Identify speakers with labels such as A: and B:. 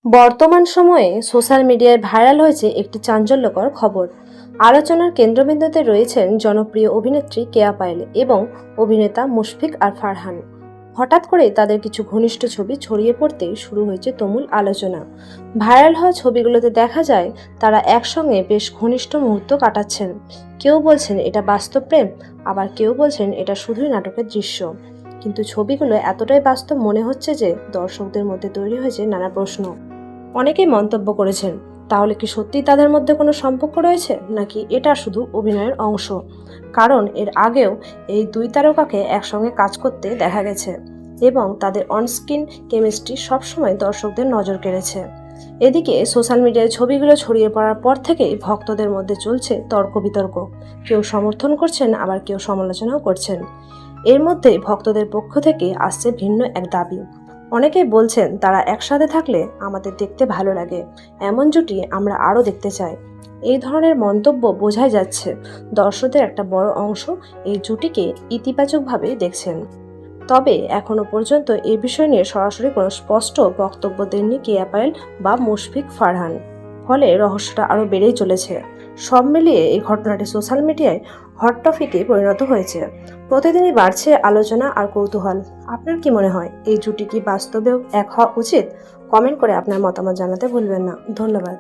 A: বর্তমান সময়ে সোশ্যাল মিডিয়ায় ভাইরাল হয়েছে একটি চাঞ্চল্যকর খবর। আলোচনার কেন্দ্রবিন্দুতে রয়েছেন জনপ্রিয় অভিনেত্রী কেয়া পায়েল এবং অভিনেতা মুশফিক আর ফারহান। হঠাৎ করে তাদের কিছু ঘনিষ্ঠ ছবি ছড়িয়ে পড়তেই শুরু হয়েছে তুমুল আলোচনা। ভাইরাল হওয়া ছবিগুলোতে দেখা যায় তারা একসঙ্গে বেশ ঘনিষ্ঠ মুহূর্ত কাটাচ্ছেন। কেউ বলছেন এটা বাস্তব প্রেম, আবার কেউ বলছেন এটা শুধুই নাটকের দৃশ্য। কিন্তু ছবিগুলো এতটাই বাস্তব মনে হচ্ছে যে দর্শকদের মধ্যে তৈরি হয়েছে নানা প্রশ্ন। অনেকেই মন্তব্য করেছেন, তাহলে কি সত্যি তাদের মধ্যে কোনো সম্পর্ক রয়েছে, নাকি এটা শুধু অভিনয়ের অংশ? কারণ এর আগেও এই দুই তারকাকে একসঙ্গে কাজ করতে দেখা গেছে এবং তাদের অনস্ক্রিন কেমিস্ট্রি সবসময় দর্শকদের নজর কেড়েছে। এদিকে সোশ্যাল মিডিয়ায় ছবিগুলো ছড়িয়ে পড়ার পর থেকেই ভক্তদের মধ্যে চলছে তর্ক বিতর্ক। কেউ সমর্থন করছেন, আবার কেউ সমালোচনাও করছেন। এর মধ্যেই ভক্তদের পক্ষ থেকে আসছে ভিন্ন এক দাবি। অনেকেই বলছেন তারা একসাথে থাকলে আমাদের দেখতে ভালো লাগে, এমন জুটি আমরা আরও দেখতে চাই। এই ধরনের মন্তব্য বোঝাই যাচ্ছে দর্শকদের একটা বড় অংশ এই জুটিকে ইতিবাচকভাবে দেখছেন। তবে এখনো পর্যন্ত এই বিষয় নিয়ে সরাসরি কোনো স্পষ্ট বক্তব্য দেননি কেয়া পায়েল বা মুশফিক ফারহান। ফলে রহস্যটা আরও বেড়েই চলেছে। সব মিলিয়ে এই ঘটনাটি সোশ্যাল মিডিয়ায় হট টপিকে পরিণত হয়েছে। প্রতিদিনই বাড়ছে আলোচনা আর কৌতূহল। আপনার কি মনে হয়, এই জুটি কি বাস্তবেও এক হওয়া উচিত? কমেন্ট করে আপনার মতামত জানাতে ভুলবেন না। ধন্যবাদ।